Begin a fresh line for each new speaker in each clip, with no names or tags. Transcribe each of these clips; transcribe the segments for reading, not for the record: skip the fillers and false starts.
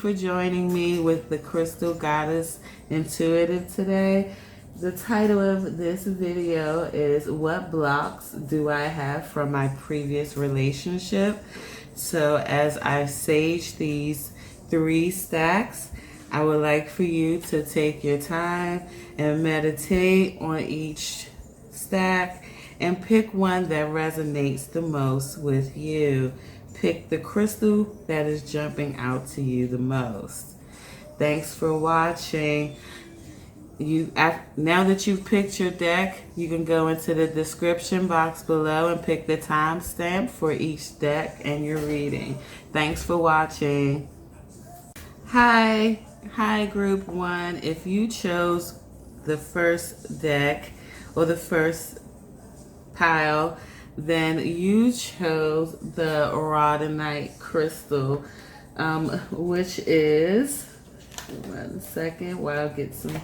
for joining me with the Crystal Goddess Intuitive today. The title of this video is What Blocks Do I Have from My Previous Relationship? So as I sage these 3 stacks, I would like for you to take your time and meditate on each stack and pick one that resonates the most with you. Pick the crystal that is jumping out to you the most. Thanks for watching. Now that you've picked your deck, you can go into the description box below and pick the timestamp for each deck and your reading. Thanks for watching. Hi group 1. If you chose the first deck or the first pile, then you chose the rhodonite crystal, which is, one second while I get some,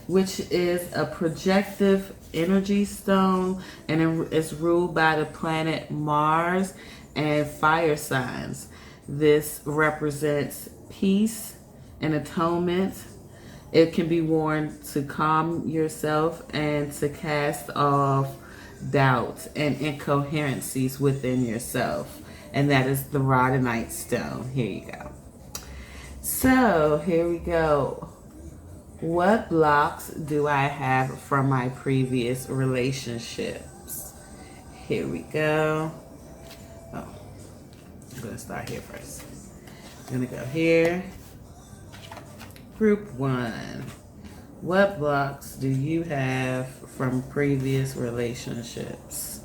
which is a projective energy stone, and it's ruled by the planet Mars and fire signs. This represents peace and atonement. It can be worn to calm yourself and to cast off doubts and incoherencies within yourself. And that is the rhodonite stone. Here you go. So here we go. What blocks do I have from my previous relationships? Here we go. Oh, I'm going to start here first. I'm going to go here. Group 1. What blocks do you have from previous relationships?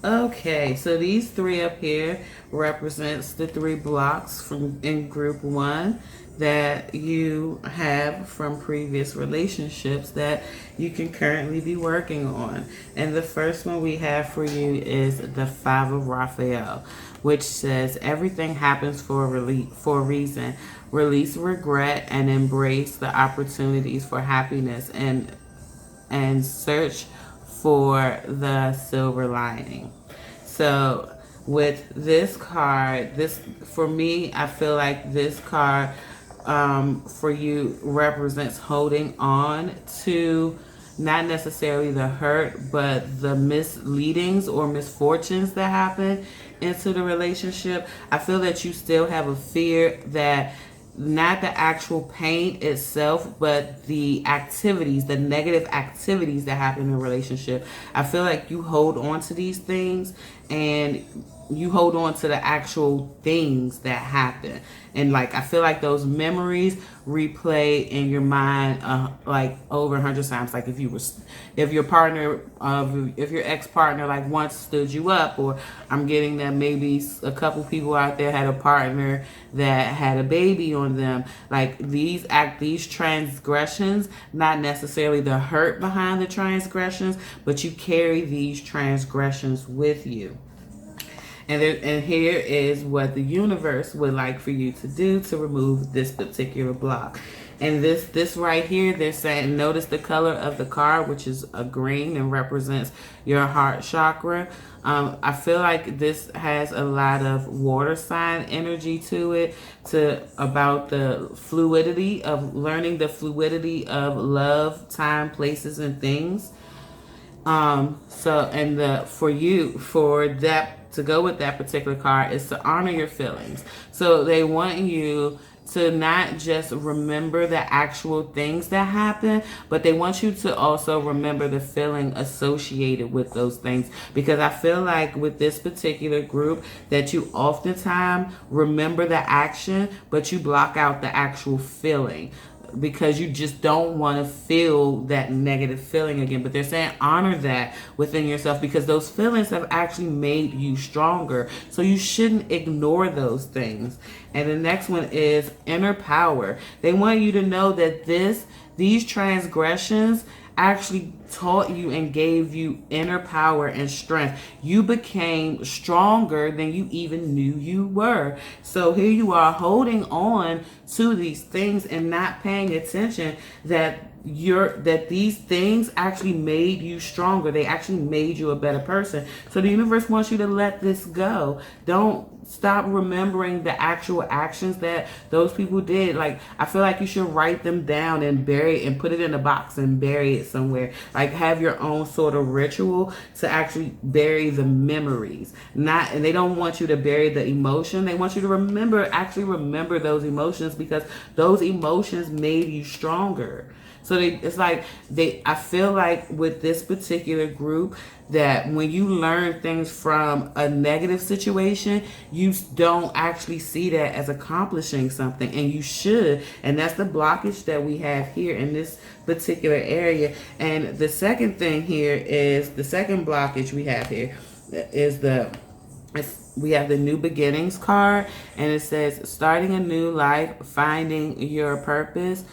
Okay, so these 3 up here represents the 3 blocks from in group 1 that you have from previous relationships that you can currently be working on. And the first one we have for you is the 5 of Raphael, which says everything happens for a reason. Release regret and embrace the opportunities for happiness and search for the silver lining. So with this card, for me, I feel like this card for you represents holding on to not necessarily the hurt, but the misleadings or misfortunes that happen into the relationship. I feel that you still have a fear that not the actual pain itself, but the activities, the negative activities that happen in a relationship. I feel like you hold on to these things and you hold on to the actual things that happen. And like, I feel like those memories replay in your mind like over 100 times. Like if your partner, if your ex-partner like once stood you up, or I'm getting that maybe a couple people out there had a partner that had a baby on them. Like these transgressions, not necessarily the hurt behind the transgressions, but you carry these transgressions with you. And here is what the universe would like for you to do to remove this particular block. And this right here, they're saying, notice the color of the card, which is a green and represents your heart chakra. I feel like this has a lot of water sign energy to it, about the fluidity of learning the fluidity of love, time, places, and things. To go with that particular card is to honor your feelings. So they want you to not just remember the actual things that happen, but they want you to also remember the feeling associated with those things. Because I feel like with this particular group that you oftentimes remember the action, but you block out the actual feeling, because you just don't want to feel that negative feeling again. But they're saying honor that within yourself, because those feelings have actually made you stronger. So you shouldn't ignore those things. And the next one is inner power. They want you to know that these transgressions actually taught you and gave you inner power and strength. You became stronger than you even knew you were. So here you are holding on to these things and not paying attention that these things actually made you stronger. They actually made you a better person. So the universe wants you to let this go. Don't stop remembering the actual actions that those people did. Like, I feel like you should write them down and bury it and put it in a box and bury it somewhere. Like, have your own sort of ritual to actually bury the memories. And they don't want you to bury the emotion. They want you to actually remember those emotions, because those emotions made you stronger. So I feel like with this particular group, that when you learn things from a negative situation, you don't actually see that as accomplishing something, and you should. And that's the blockage that we have here in this particular area. And the second thing here is the second blockage we have here is we have the new beginnings card, and it says starting a new life, finding your purpose,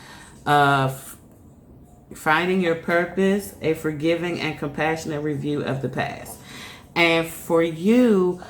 a forgiving and compassionate review of the past. And for you,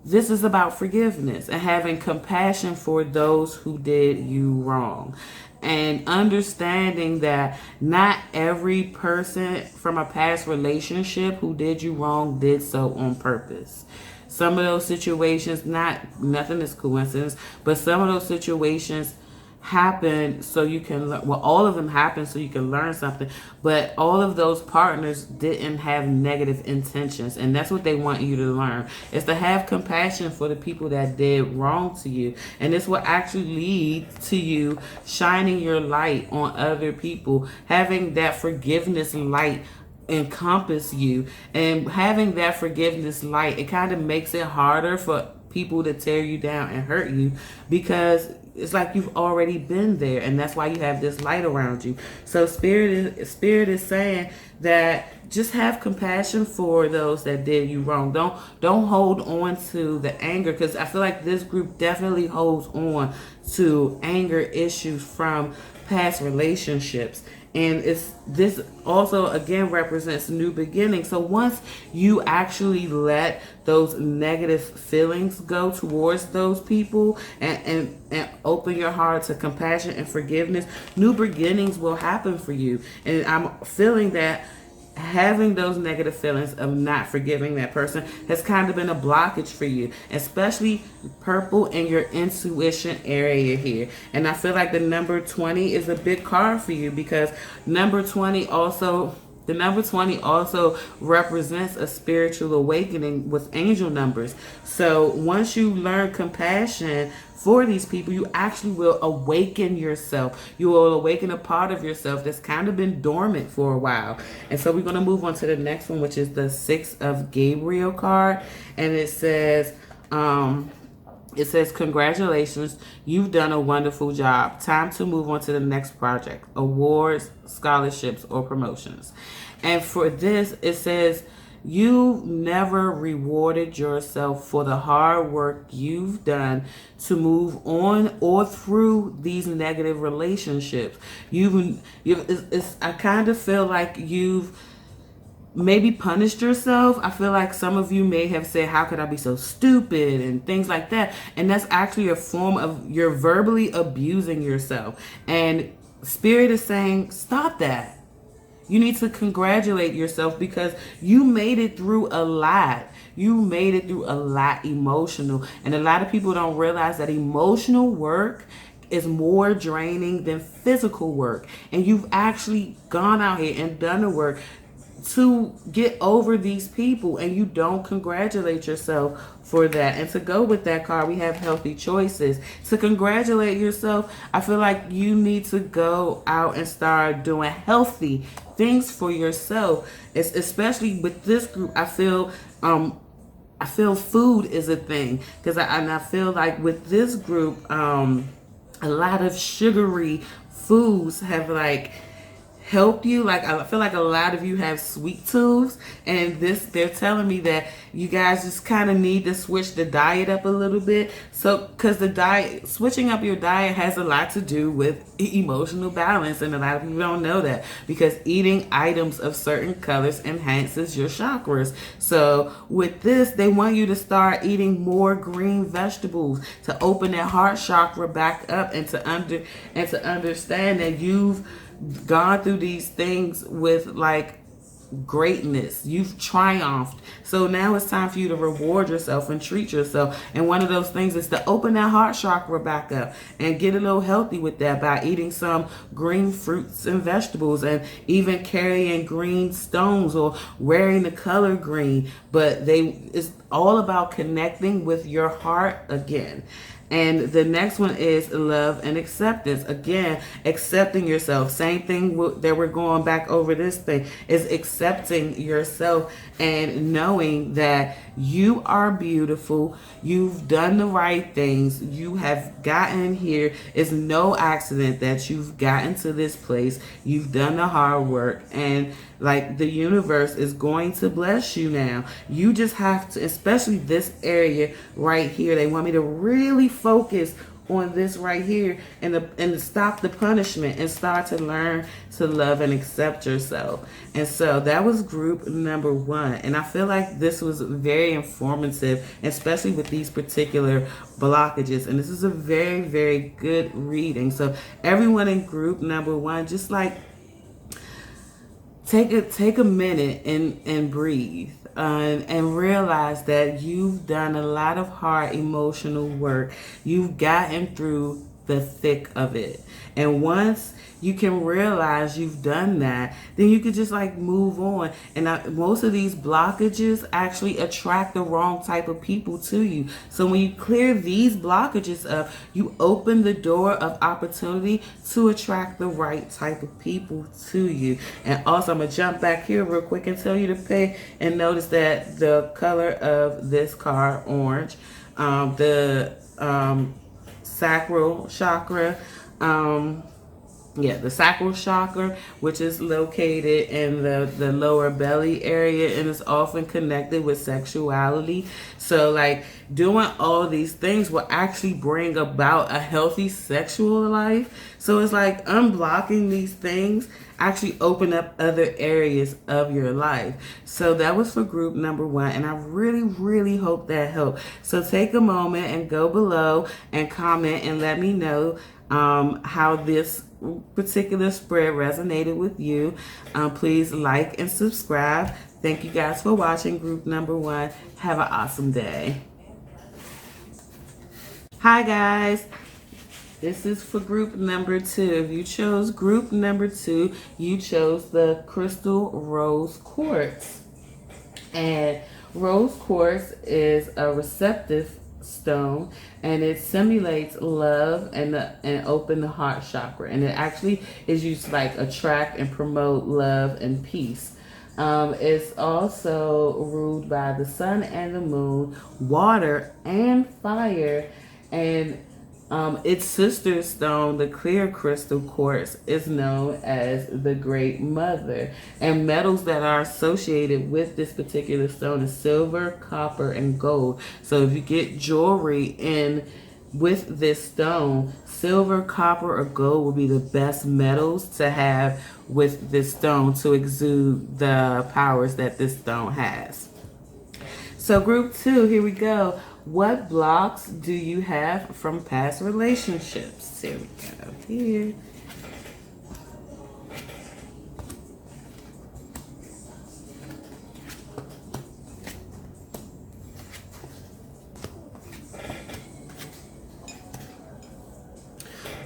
this is about forgiveness and having compassion for those who did you wrong. And understanding that not every person from a past relationship who did you wrong did so on purpose. Some of those situations, nothing is coincidence, but some of those situations happen so you can learn. Well, all of them happen so you can learn something, but all of those partners didn't have negative intentions, and that's what they want you to learn, is to have compassion for the people that did wrong to you. And this will actually lead to you shining your light on other people, having that forgiveness light encompass you. And having that forgiveness light, it kind of makes it harder for people to tear you down and hurt you, because it's like you've already been there, and that's why you have this light around you. So spirit is saying that just have compassion for those that did you wrong. Don't hold on to the anger, because I feel like this group definitely holds on to anger issues from past relationships. And this also again represents new beginnings. So once you actually let those negative feelings go towards those people and open your heart to compassion and forgiveness, new beginnings will happen for you. And I'm feeling that having those negative feelings of not forgiving that person has kind of been a blockage for you, especially purple in your intuition area here. And I feel like the number 20 is a big card for you, because the number 20 also represents a spiritual awakening with angel numbers. So once you learn compassion for these people, you actually will awaken yourself. You will awaken a part of yourself that's kind of been dormant for a while. And so we're going to move on to the next one, which is the 6 of Gabriel card. And it says, congratulations, you've done a wonderful job. Time to move on to the next project, awards, scholarships, or promotions. And for this, it says, you've never rewarded yourself for the hard work you've done to move on or through these negative relationships. I kind of feel like you've maybe punished yourself. I feel like some of you may have said, how could I be so stupid, and things like that. And that's actually a form of you're verbally abusing yourself. And Spirit is saying, stop that. You need to congratulate yourself, because you made it through a lot. You made it through a lot emotional. And a lot of people don't realize that emotional work is more draining than physical work. And you've actually gone out here and done the work to get over these people, and you don't congratulate yourself for that. And to go with that card, we have healthy choices. To congratulate yourself, I feel like you need to go out and start doing healthy things for yourself. It's especially with this group, I feel food is a thing, because I feel like with this group, a lot of sugary foods have help you. Like, I feel like a lot of you have sweet tooths, and they're telling me that you guys just kind of need to switch the diet up a little bit. So, because switching up your diet has a lot to do with emotional balance, and a lot of people don't know that, because eating items of certain colors enhances your chakras. So with this, they want you to start eating more green vegetables to open that heart chakra back up, and to understand that you've gone through these things with like greatness. You've triumphed. So now it's time for you to reward yourself and treat yourself. And one of those things is to open that heart chakra back up and get a little healthy with that by eating some green fruits and vegetables, and even carrying green stones or wearing the color green. But it's all about connecting with your heart again. And the next one is love and acceptance. Again, accepting yourself. Same thing that we're going back over this thing is accepting yourself and knowing that you are beautiful. You've done the right things. You have gotten here. It's no accident that you've gotten to this place. You've done the hard work, and like the universe is going to bless you now. You just have to, especially this area right here, they want me to really focus on this right here, and to stop the punishment and start to learn to love and accept yourself. And so that was group number 1. And I feel like this was very informative, especially with these particular blockages. And this is a very, very good reading. So everyone in group number 1, just like take a minute and breathe. And realize that you've done a lot of hard emotional work. You've gotten through the thick of it. And once you can realize you've done that, then you could just like move on. And most of these blockages actually attract the wrong type of people to you. So when you clear these blockages up, you open the door of opportunity to attract the right type of people to you. And also, I'm gonna jump back here real quick and tell you to pay and notice that the color of this card, orange, the sacral chakra, the sacral chakra, which is located in the lower belly area, and is often connected with sexuality. So like doing all these things will actually bring about a healthy sexual life. So it's like unblocking these things actually open up other areas of your life. So that was for group number 1, and I really, really hope that helped. So take a moment and go below and comment and let me know how this particular spread resonated with you. Please like and subscribe. Thank you guys for watching group number 1. Have an awesome day. Hi guys. This is for group number 2. If you chose group number 2, you chose the crystal rose quartz. And rose quartz is a receptive stone, and it simulates love and open the heart chakra. And it actually is used to like attract and promote love and peace. It's also ruled by the sun and the moon, water and fire, and its sister stone, the clear crystal quartz, is known as the Great Mother. And metals that are associated with this particular stone is silver, copper, and gold. So if you get jewelry in with this stone, silver, copper, or gold will be the best metals to have with this stone to exude the powers that this stone has. So group 2, here we go. What blocks do you have from past relationships? Here we go. Here.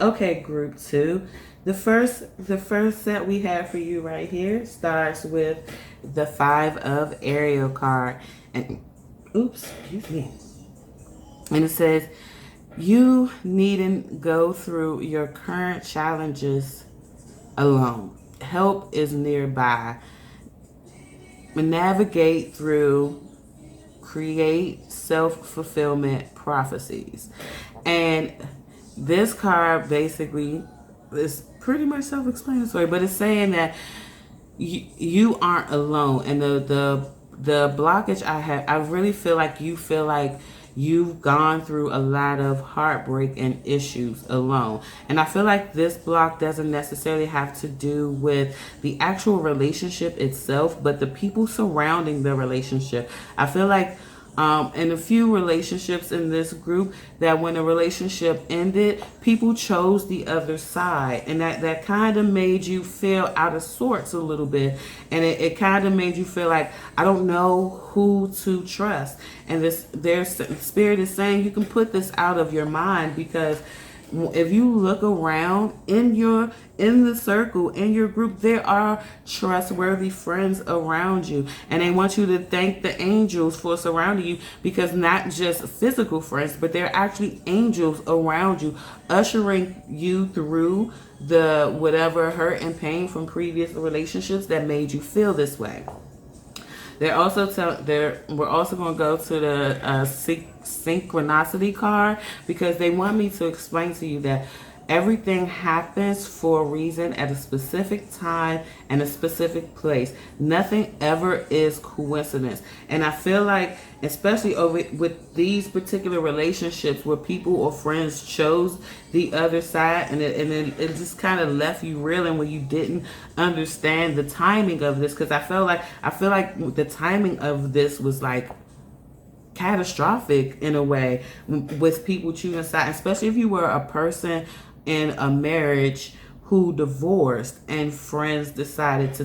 Okay, group 2. The first set we have for you right here starts with the 5 of Ariel card. And oops, excuse me. And it says, you needn't go through your current challenges alone. Help is nearby. Navigate through, create self-fulfillment prophecies. And this card basically it's pretty much self-explanatory, but it's saying that you aren't alone. And the blockage I have, I really feel like you feel like you've gone through a lot of heartbreak and issues alone. And I feel like this block doesn't necessarily have to do with the actual relationship itself, but the people surrounding the relationship. I feel like in a few relationships in this group, that when a relationship ended, people chose the other side, and that kind of made you feel out of sorts a little bit, and it kind of made you feel like, I don't know who to trust. And their spirit is saying you can put this out of your mind, because if you look around in the circle, in your group, there are trustworthy friends around you, and they want you to thank the angels for surrounding you, because not just physical friends, but they're actually angels around you, ushering you through the whatever hurt and pain from previous relationships that made you feel this way. We're also going to go to the synchronicity card, because they want me to explain to you that everything happens for a reason at a specific time and a specific place. Nothing ever is coincidence. And I feel like, especially with these particular relationships where people or friends chose the other side, and it just kind of left you reeling when you didn't understand the timing of this. Because I feel like the timing of this was like catastrophic in a way, with people choosing sides, especially if you were a person in a marriage who divorced and friends decided to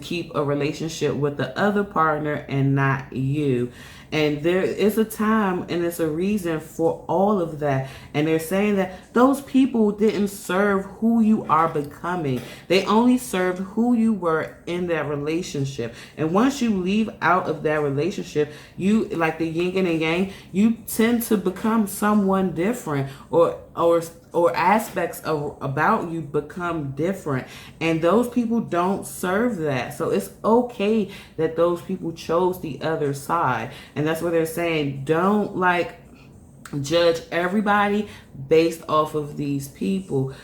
keep a relationship with the other partner and not you. And there is a time and it's a reason for all of that. And they're saying that those people didn't serve who you are becoming. They only served who you were in that relationship. And once you leave out of that relationship, you, like the yin and the yang, you tend to become someone different, or aspects about you become different, and those people don't serve that. So it's okay that those people chose the other side, and that's what they're saying. Don't judge everybody based off of these people.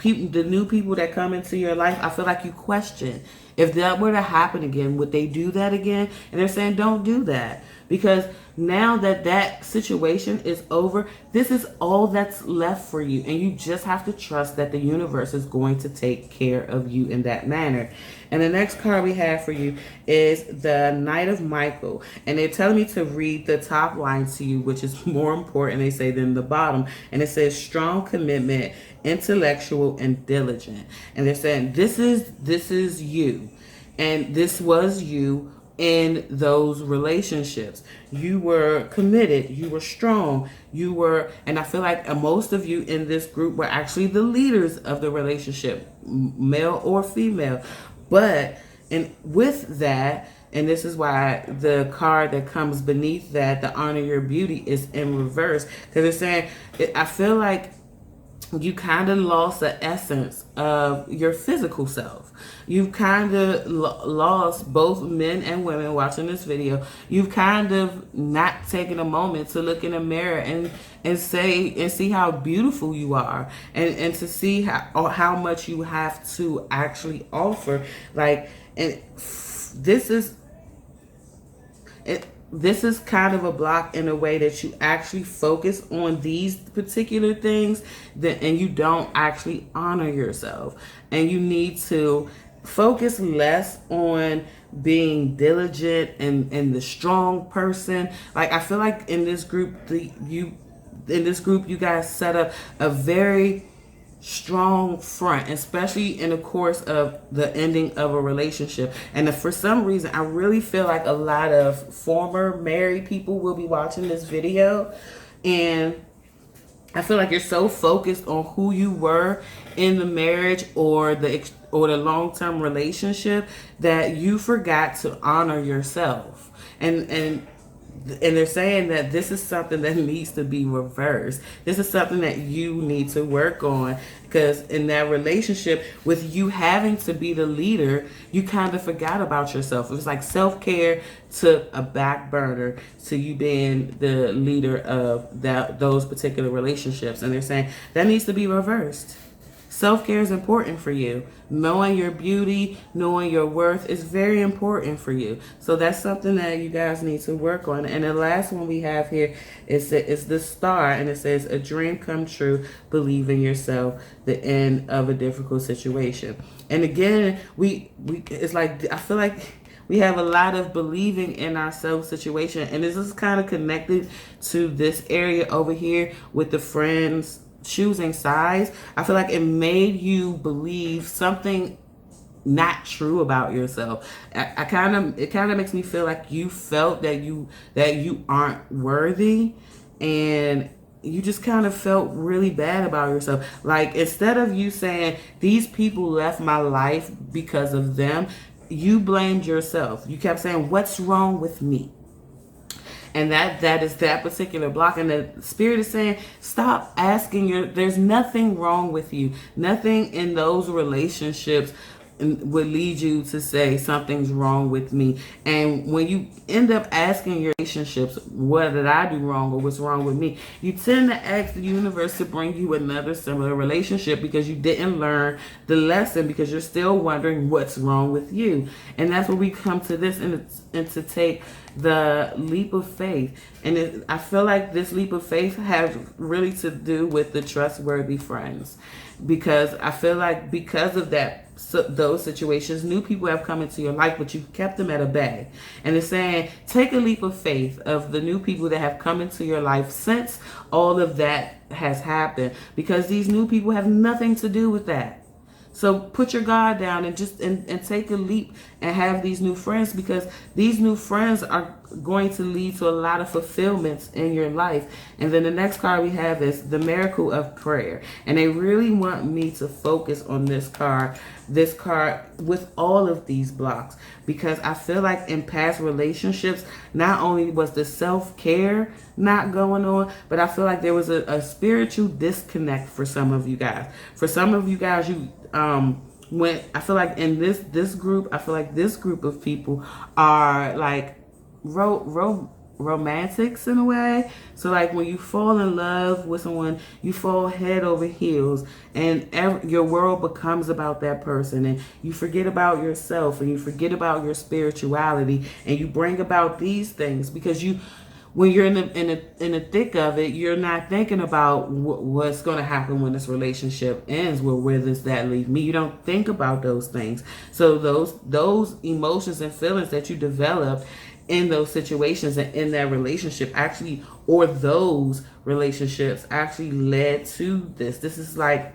The new people that come into your life, I feel like you question, if that were to happen again, would they do that again? And they're saying don't do that, because now that situation is over, this is all that's left for you, and you just have to trust that the universe is going to take care of you in that manner. And the next card we have for you is the Knight of Michael, and they're telling me to read the top line to you, which is more important, they say, than the bottom. And it says strong commitment, intellectual, and diligent. And they're saying this is you, and this was you in those relationships. You were committed, you were strong, and I feel like most of you in this group were actually the leaders of the relationship, male or female. But, and with that, and this is why the card that comes beneath that, the Honor Your Beauty, is in reverse, because it's saying, I feel like you kind of lost the essence of your physical self. You've kind of lost, both men and women watching this video, you've kind of not taken a moment to look in the mirror and see how beautiful you are, and to see how much you have to actually offer. This is kind of a block in a way that you actually focus on these particular things, and you don't actually honor yourself. And you need to focus less on being diligent and the strong person. Like, I feel like in this group, you guys set up a very strong front, especially in the course of the ending of a relationship. And for some reason, I really feel like a lot of former married people will be watching this video, and I feel like you're so focused on who you were in the marriage or the long-term relationship that you forgot to honor yourself. And and they're saying that this is something that needs to be reversed. This is something that you need to work on, because in that relationship, with you having to be the leader, you kind of forgot about yourself. It was like self-care took a back burner to you being the leader of those particular relationships, and they're saying that needs to be reversed. Self-care is important for you. Knowing your beauty, knowing your worth is very important for you. So that's something that you guys need to work on. And the last one we have here is the star, and it says, a dream come true, believe in yourself, the end of a difficult situation. And again, we it's like, I feel like we have a lot of believing in ourselves situation, and this is kind of connected to this area over here with the friends choosing sides. I feel like it made you believe something not true about yourself. It kind of makes me feel like you felt that you aren't worthy, and you just kind of felt really bad about yourself. Like, instead of you saying these people left my life because of them, you blamed yourself. You kept saying, what's wrong with me? And that is that particular block. And the spirit is saying, stop asking there's nothing wrong with you. Nothing in those relationships would lead you to say something's wrong with me. And when you end up asking your relationships, what did I do wrong or what's wrong with me, you tend to ask the universe to bring you another similar relationship, because you didn't learn the lesson, because you're still wondering what's wrong with you. And that's where we come to this, and to take the leap of faith. And I feel like this leap of faith has really to do with the trustworthy friends, because I feel like because of that, those situations, new people have come into your life, but you've kept them at a bay. And it's saying, take a leap of faith of the new people that have come into your life since all of that has happened, because these new people have nothing to do with that. So put your guard down and just and take a leap and have these new friends, because these new friends are going to lead to a lot of fulfillments in your life. And then the next card we have is the miracle of prayer. And they really want me to focus on this card with all of these blocks, because I feel like in past relationships, not only was the self-care not going on, but I feel like there was a spiritual disconnect for some of you guys. For some of you guys, when I feel like in this group, I feel like this group of people are like romantics in a way. So like when you fall in love with someone, you fall head over heels, and your world becomes about that person, and you forget about yourself, and you forget about your spirituality, and you bring about these things because when you're in the thick of it, you're not thinking about what's going to happen when this relationship ends. Well, where does that leave me? You don't think about those things. So those emotions and feelings that you develop in those situations and in that relationship those relationships actually led to this. This is like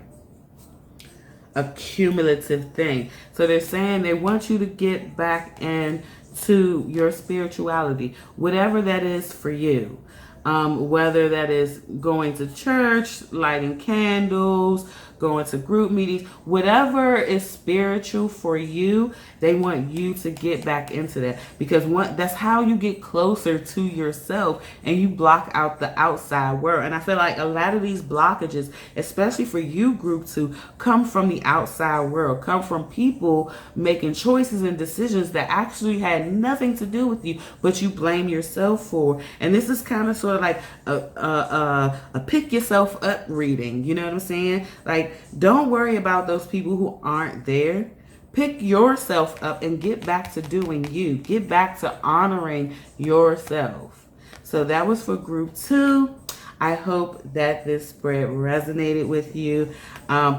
a cumulative thing. So they're saying they want you to get back into your spirituality, whatever that is for you. Whether that is going to church, lighting candles, going to group meetings, whatever is spiritual for you, they want you to get back into that, because that's how you get closer to yourself and you block out the outside world. And I feel like a lot of these blockages, especially for you group 2, come from the outside world, come from people making choices and decisions that actually had nothing to do with you, but you blame yourself for. And this is kind of sort of like a pick yourself up reading, you know what I'm saying? Like, don't worry about those people who aren't there. Pick yourself up and get back to doing you. Get back to honoring yourself. So that was for group 2. I hope that this spread resonated with you.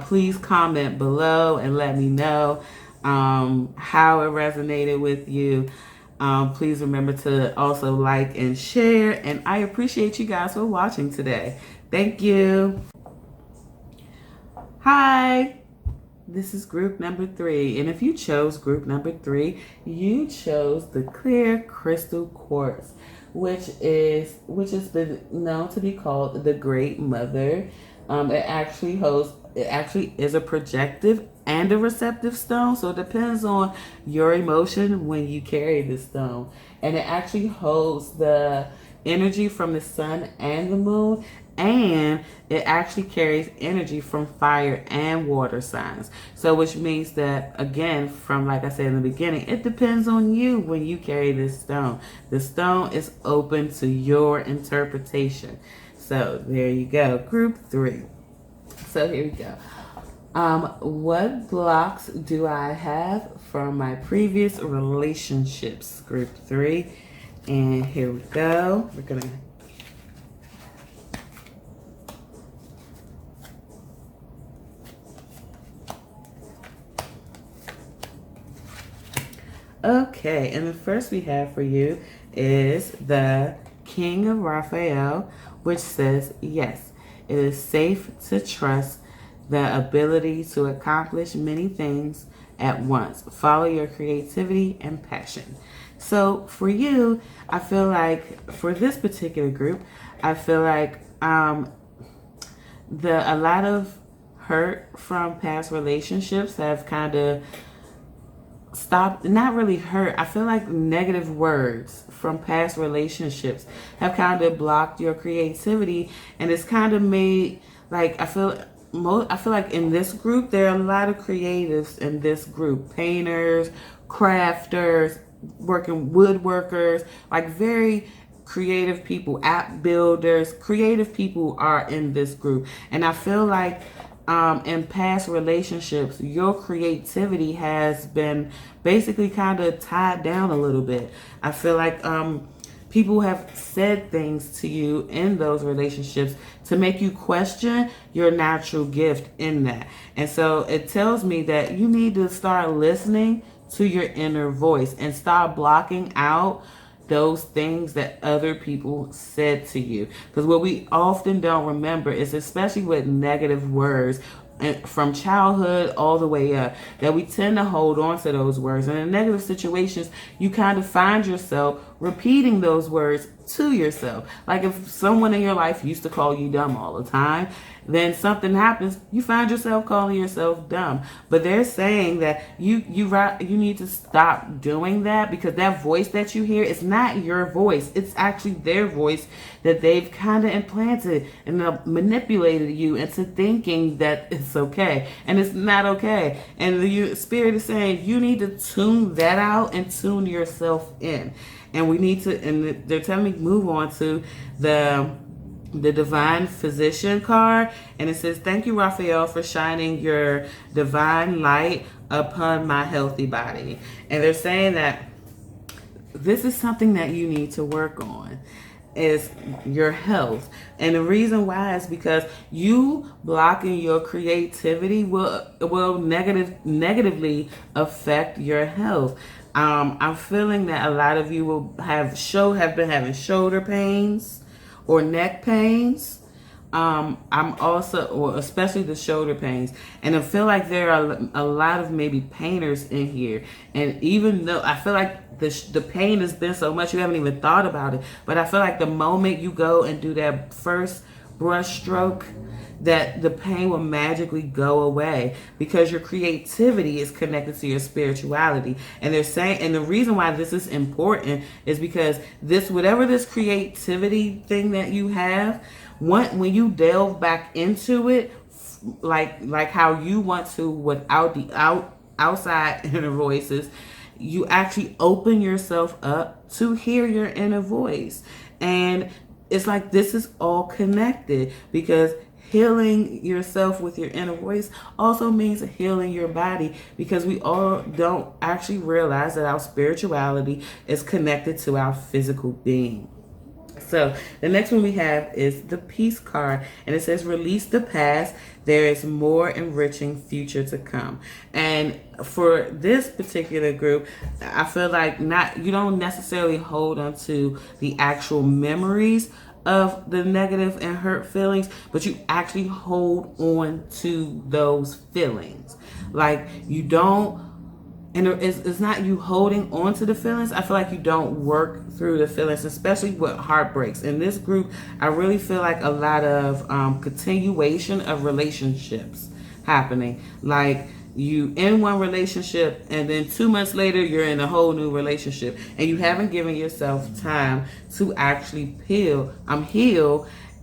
Please comment below and let me know how it resonated with you. Please remember to also like and share. And I appreciate you guys for watching today. Thank you. Hi, this is group number 3, and if you chose group number 3, you chose the clear crystal quartz, which is known to be called the Great Mother. It actually holds it actually is a projective and a receptive stone. So it depends on your emotion when you carry this stone. And it actually holds the energy from the sun and the moon, and it actually carries energy from fire and water signs. So which means that, again, from like I said in the beginning, it depends on you when you carry this stone. The stone is open to your interpretation. So there you go, group 3. So here we go. What blocks do I have from my previous relationships? Group 3. And here we go. We're gonna Okay, and the first we have for you is the King of Raphael, which says, yes, it is safe to trust the ability to accomplish many things at once. Follow your creativity and passion. So for you, I feel like for this particular group, I feel like a lot of hurt from past relationships have kind of stopped, not really hurt. I feel like negative words from past relationships have kind of blocked your creativity, and it's kind of made like I feel like in this group there are a lot of creatives in this group, painters, crafters, working woodworkers, like very creative people, app builders, creative people are in this group. And I feel like in past relationships, your creativity has been basically kind of tied down a little bit. I feel like people have said things to you in those relationships to make you question your natural gift in that. And so it tells me that you need to start listening to your inner voice and stop blocking out those things that other people said to you. Because what we often don't remember is, especially with negative words, and from childhood all the way up, that we tend to hold on to those words. And in negative situations, you kind of find yourself repeating those words to yourself. Like if someone in your life used to call you dumb all the time, then something happens, you find yourself calling yourself dumb. But they're saying that you need to stop doing that, because that voice that you hear is not your voice. It's actually their voice that they've kind of implanted and manipulated you into thinking that it's okay, and it's not okay. And the spirit is saying you need to tune that out and tune yourself in. And we need to, and they're telling me move on to the divine physician card, and it says, thank you, Raphael, for shining your divine light upon my healthy body. And they're saying that this is something that you need to work on, is your health. And the reason why is because you blocking your creativity will negatively affect your health. I'm feeling that a lot of you will have been having shoulder pains or neck pains. I'm also, or especially the shoulder pains, and I feel like there are a lot of maybe painters in here. And even though I feel like the pain has been so much you haven't even thought about it, but I feel like the moment you go and do that first brush stroke, that the pain will magically go away, because your creativity is connected to your spirituality. And they're saying, and the reason why this is important is because whatever this creativity thing that you have, when you delve back into it, like how you want to, without the outside inner voices, you actually open yourself up to hear your inner voice. And it's like this is all connected, because healing yourself with your inner voice also means healing your body, because we all don't actually realize that our spirituality is connected to our physical being. So the next one we have is the Peace card, and it says, release the past, there is more enriching future to come. And for this particular group, I feel like you don't necessarily hold on to the actual memories of the negative and hurt feelings, but you actually hold on to those feelings. Like you don't, and it's not you holding on to the feelings. I feel like you don't work through the feelings, especially with heartbreaks. In this group, I really feel like a lot of continuation of relationships. happening. Like you in one relationship and then 2 months later you're in a whole new relationship and you haven't given yourself time to actually heal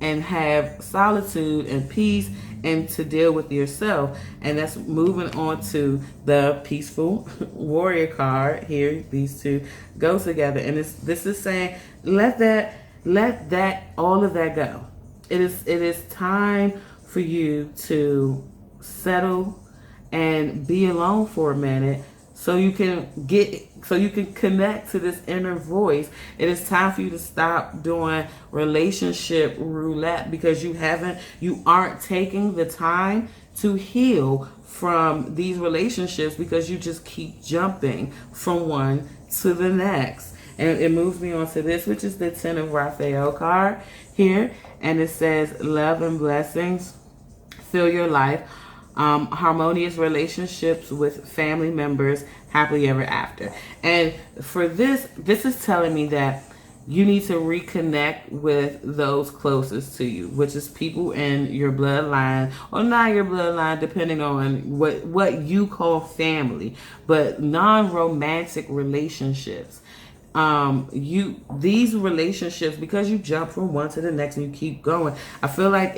and have solitude and peace and to deal with yourself. And that's moving on to the peaceful warrior card here. These two go together, and this is saying let that all of that go. It is time for you to settle and be alone for a minute so you can connect to this inner voice. It is time for you to stop doing relationship roulette because you aren't taking the time to heal from these relationships because you just keep jumping from one to the next. And it moves me on to this, which is the 10 of Raphael card here. And it says, love and blessings fill your life. Harmonious relationships with family members, happily ever after. And for this is telling me that you need to reconnect with those closest to you, which is people in your bloodline or not your bloodline, depending on what you call family, but non-romantic relationships. These relationships, because you jump from one to the next and you keep going, I feel like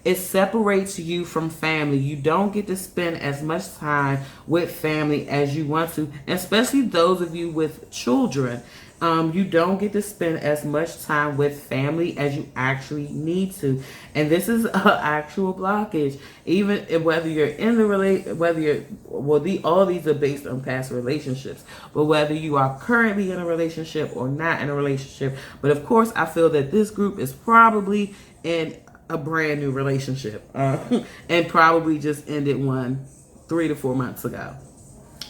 it separates you from family. You don't get to spend as much time with family as you want to, especially those of you with children. You don't get to spend as much time with family as you actually need to, and this is an actual blockage. Even whether you're in the all these are based on past relationships, but whether you are currently in a relationship or not in a relationship. But of course, I feel that this group is probably in a brand new relationship, and probably just ended one 3 to 4 months ago.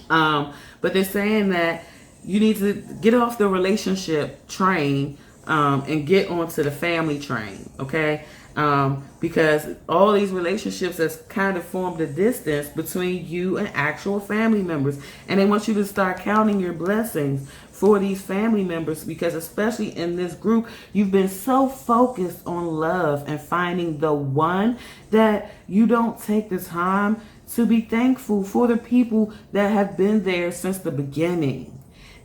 But they're saying that you need to get off the relationship train and get onto the family train, okay? Because all these relationships has kind of formed a distance between you and actual family members. And they want you to start counting your blessings for these family members, because especially in this group, you've been so focused on love and finding the one that you don't take the time to be thankful for the people that have been there since the beginning.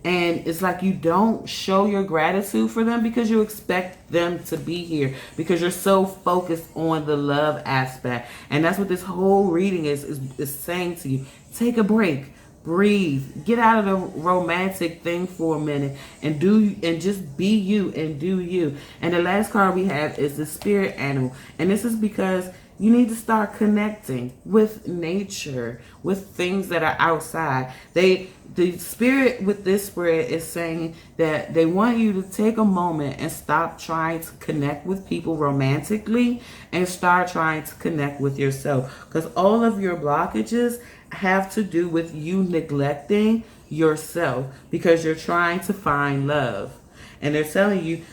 And it's like you don't show your gratitude for them because you expect them to be here because you're so focused on the love aspect. And that's what this whole reading is saying to you. Take a break. Breathe. Get out of the romantic thing for a minute and just be you and do you. And the last card we have is the spirit animal. And this is because you need to start connecting with nature, with things that are outside. The spirit with this spread is saying that they want you to take a moment and stop trying to connect with people romantically and start trying to connect with yourself. Because all of your blockages have to do with you neglecting yourself because you're trying to find love. And they're telling you,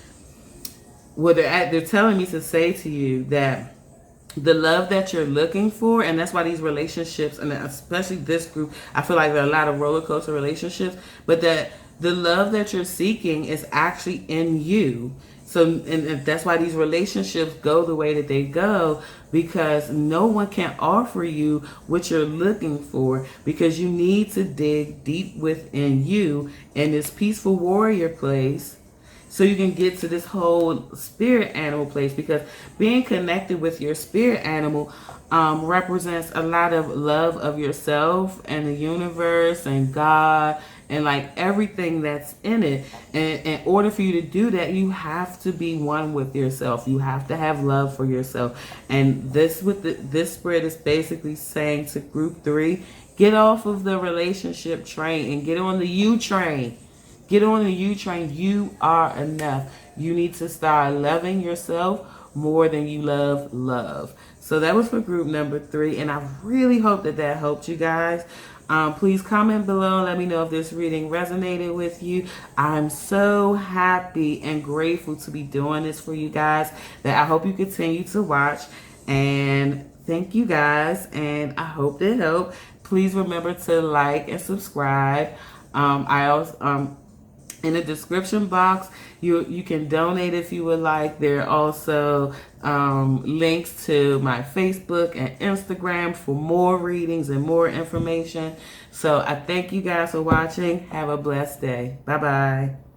they're telling me to say to you that the love that you're looking for, and that's why these relationships, and especially this group, I feel like there are a lot of roller coaster relationships, but that the love that you're seeking is actually in you. So, and that's why these relationships go the way that they go, because no one can offer you what you're looking for, because you need to dig deep within you in this peaceful warrior place so you can get to this whole spirit animal place, because being connected with your spirit animal represents a lot of love of yourself and the universe and God and like everything that's in it. And in order for you to do that, you have to be one with yourself. You have to have love for yourself. And this spread is basically saying to group 3, get off of the relationship train and get on the you train. Get on the you train. You are enough. You need to start loving yourself more than you love love. So that was for group number 3, and I really hope that helped you guys. Please comment below. Let me know if this reading resonated with you. I'm so happy and grateful to be doing this for you guys, that I hope you continue to watch. And thank you guys, and I hope it helped. Please remember to like and subscribe. In the description box, you can donate if you would like. There are also links to my Facebook and Instagram for more readings and more information. So I thank you guys for watching. Have a blessed day. Bye-bye.